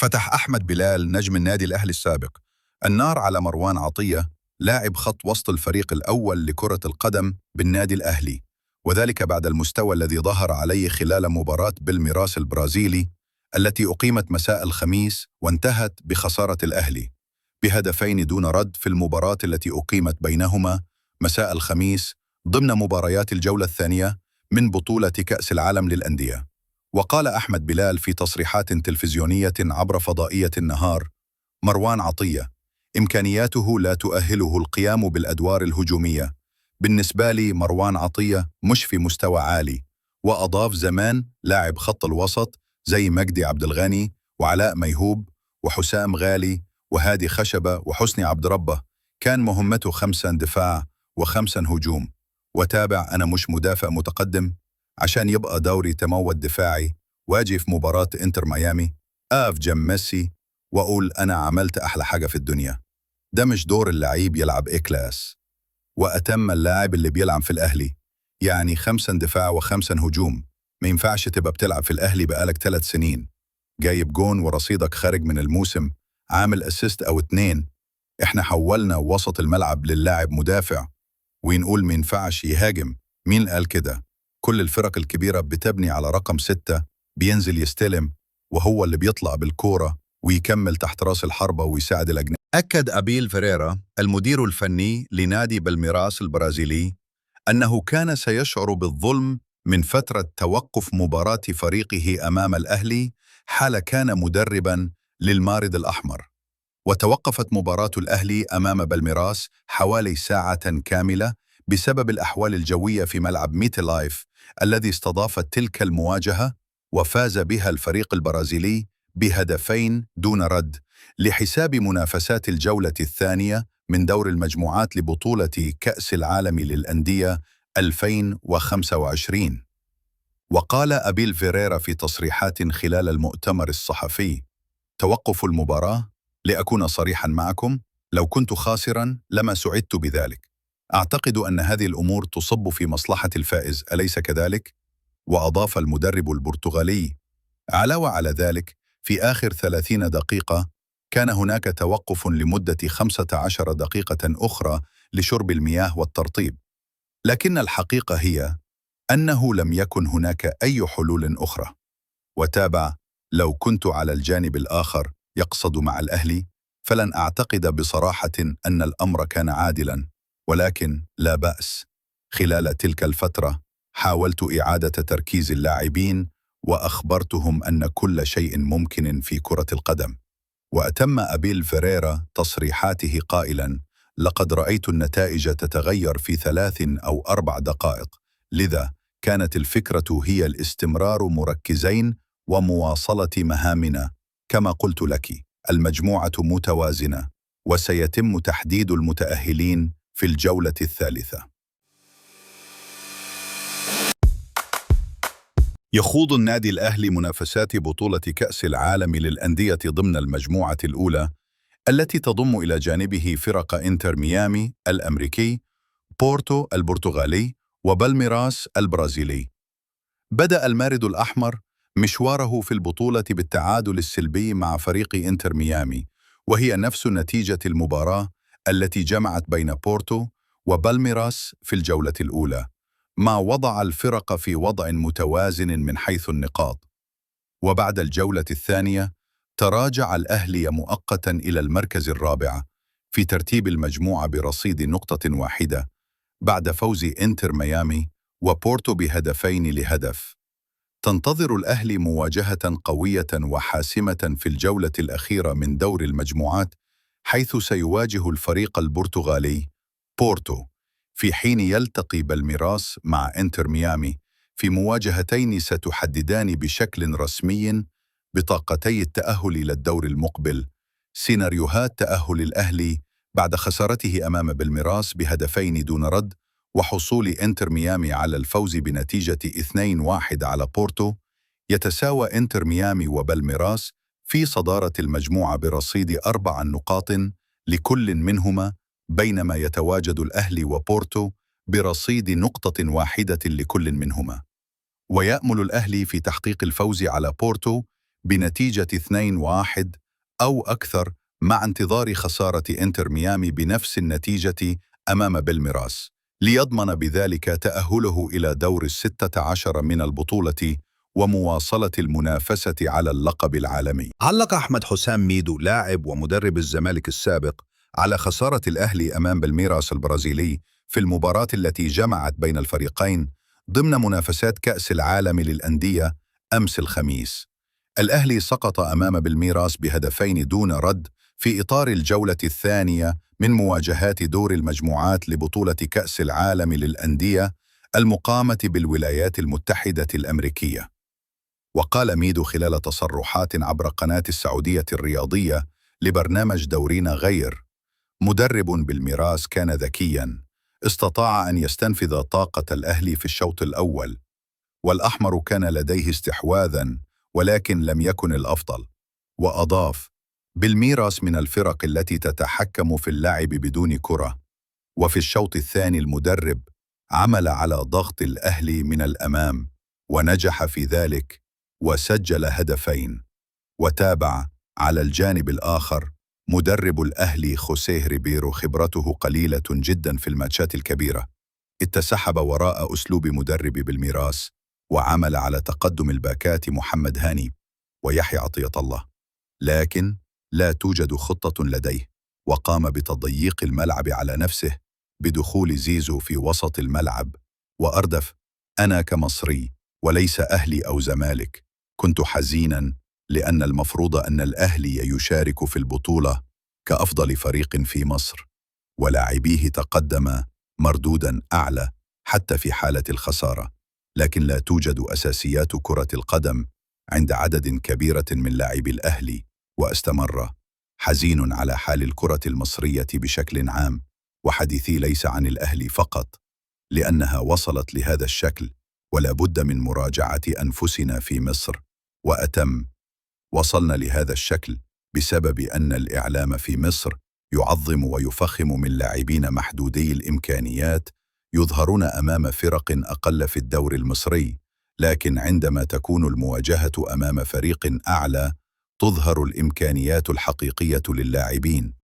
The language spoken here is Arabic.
فتح أحمد بلال نجم النادي الأهلي السابق النار على مروان عطية لاعب خط وسط الفريق الأول لكرة القدم بالنادي الأهلي، وذلك بعد المستوى الذي ظهر عليه خلال مباراة بالميراس البرازيلي التي أقيمت مساء الخميس وانتهت بخسارة الأهلي بهدفين دون رد في المباراة التي أقيمت بينهما مساء الخميس ضمن مباريات الجولة الثانية من بطولة كأس العالم للأندية. وقال أحمد بلال في تصريحات تلفزيونية عبر فضائية النهار: مروان عطية إمكانياته لا تؤهله القيام بالأدوار الهجومية. بالنسبة لي مروان عطية مش في مستوى عالي. وأضاف: زمان لاعب خط الوسط زي مجدي عبد الغني وعلاء ميهوب وحسام غالي وهادي خشبة وحسني عبد ربه، كان مهمته 5 دفاع و5 هجوم. وتابع: أنا مش مدافع متقدم عشان يبقى دوري تموت دفاعي واجي في مباراة انتر ميامي أقف جنب ميسي وأقول أنا عملت أحلى حاجة في الدنيا. ده مش دور اللعيب يلعب كلاس. وأتم اللاعب اللي بيلعب في الأهلي، يعني 5 دفاع و5 هجوم. ما ينفعش تبقى بتلعب في الأهلي بقالك 3 سنين جايب جون ورصيدك خارج من الموسم عامل أسيست أو 2. إحنا حولنا وسط الملعب للاعب مدافع ونقول ما ينفعش يهاجم. مين قال كده؟ كل الفرق الكبيرة بتبني على رقم 6 بينزل يستلم وهو اللي بيطلع بالكورة ويكمل تحت راس الحربة ويساعد الأجنبي. أكد أبيل فيريرا المدير الفني لنادي بالميراس البرازيلي أنه كان سيشعر بالظلم من فترة توقف مباراة فريقه أمام الأهلي حال كان مدرباً للمارد الأحمر. وتوقفت مباراة الأهلي أمام بالميراس حوالي ساعة كاملة بسبب الأحوال الجوية في ملعب ميت لايف الذي استضاف تلك المواجهة، وفاز بها الفريق البرازيلي بهدفين دون رد لحساب منافسات الجولة الثانية من دور المجموعات لبطولة كأس العالم للأندية 2025. وقال أبيل فيريرا في تصريحات خلال المؤتمر الصحفي: توقف المباراة، لأكون صريحاً معكم، لو كنت خاسراً لما سعدت بذلك. أعتقد أن هذه الأمور تصب في مصلحة الفائز، أليس كذلك؟ وأضاف المدرب البرتغالي: علاوة على ذلك، في آخر 30 دقيقة كان هناك توقف لمدة 15 دقيقة أخرى لشرب المياه والترطيب. لكن الحقيقة هي أنه لم يكن هناك أي حلول أخرى. وتابع: لو كنت على الجانب الآخر يقصد مع الأهلي فلن أعتقد بصراحة أن الأمر كان عادلاً، ولكن لا بأس. خلال تلك الفترة حاولت إعادة تركيز اللاعبين وأخبرتهم أن كل شيء ممكن في كرة القدم. وأتم أبيل فيريرا تصريحاته قائلاً: لقد رأيت النتائج تتغير في 3 أو 4 دقائق، لذا كانت الفكرة هي الاستمرار مركزين ومواصلة مهامنا. كما قلت لك، المجموعة متوازنة وسيتم تحديد المتأهلين في الجولة الثالثة. يخوض النادي الأهلي منافسات بطولة كأس العالم للأندية ضمن المجموعة الأولى التي تضم إلى جانبه فرق إنتر ميامي الأمريكي، بورتو البرتغالي، وبالميراس البرازيلي. بدأ المارد الأحمر مشواره في البطولة بالتعادل السلبي مع فريق إنتر ميامي، وهي نفس نتيجة المباراة التي جمعت بين بورتو وبالميراس في الجولة الأولى، ما وضع الفرق في وضع متوازن من حيث النقاط. وبعد الجولة الثانية تراجع الأهلي مؤقتاً إلى المركز الرابع في ترتيب المجموعة برصيد نقطة واحدة بعد فوز إنتر ميامي وبورتو بهدفين لهدف. تنتظر الأهلي مواجهة قوية وحاسمة في الجولة الأخيرة من دور المجموعات، حيث سيواجه الفريق البرتغالي بورتو، في حين يلتقي بالميراس مع إنتر ميامي في مواجهتين ستحددان بشكل رسمي بطاقتي التأهل إلى الدور المقبل. سيناريوهات تأهل الأهلي بعد خسارته أمام بالميراس بهدفين دون رد وحصول إنتر ميامي على الفوز بنتيجة 2-1 على بورتو: يتساوى إنتر ميامي وبالميراس في صدارة المجموعة برصيد 4 نقاط لكل منهما، بينما يتواجد الأهلي وبورتو برصيد نقطة واحدة لكل منهما. ويأمل الأهلي في تحقيق الفوز على بورتو بنتيجة 2-1 أو أكثر، مع انتظار خسارة إنتر ميامي بنفس النتيجة أمام بالميراس، ليضمن بذلك تأهله إلى دور 16 من البطولة ومواصلة المنافسة على اللقب العالمي. علق أحمد حسام ميدو لاعب ومدرب الزمالك السابق على خسارة الأهلي أمام بالميراس البرازيلي في المباراة التي جمعت بين الفريقين ضمن منافسات كأس العالم للأندية أمس الخميس. الأهلي سقط أمام بالميراس بهدفين دون رد في إطار الجولة الثانية من مواجهات دور المجموعات لبطولة كأس العالم للأندية المقامة بالولايات المتحدة الأمريكية. وقال ميدو خلال تصرحات عبر قناة السعودية الرياضية لبرنامج دورينا غير: مدرب بالميراس كان ذكياً، استطاع أن يستنفذ طاقة الأهلي في الشوط الأول، والأحمر كان لديه استحواذاً ولكن لم يكن الأفضل. وأضاف: بالميراس من الفرق التي تتحكم في اللعب بدون كرة، وفي الشوط الثاني المدرب عمل على ضغط الأهلي من الأمام ونجح في ذلك وسجل هدفين. وتابع: على الجانب الآخر مدرب الأهلي خوسيه ريبيرو خبرته قليلة جدا في الماتشات الكبيرة، اتسحب وراء أسلوب مدرب بالميراس وعمل على تقدم الباكات محمد هاني ويحيى عطية الله، لكن لا توجد خطة لديه، وقام بتضييق الملعب على نفسه بدخول زيزو في وسط الملعب وأردف: أنا كمصري وليس أهلي أو زمالك كنت حزيناً، لأن المفروض أن الأهلي يشارك في البطولة كأفضل فريق في مصر، ولاعبيه تقدم مردوداً أعلى حتى في حالة الخسارة، لكن لا توجد أساسيات كرة القدم عند عدد كبيرة من لاعبي الأهلي. واستمر: حزين على حال الكرة المصرية بشكل عام، وحديثي ليس عن الأهلي فقط، لأنها وصلت لهذا الشكل ولا بد من مراجعة أنفسنا في مصر. وأتم: وصلنا لهذا الشكل بسبب أن الإعلام في مصر يعظم ويفخم من لاعبين محدودي الإمكانيات يظهرون أمام فرق أقل في الدوري المصري، لكن عندما تكون المواجهة أمام فريق أعلى تظهر الإمكانيات الحقيقية للاعبين.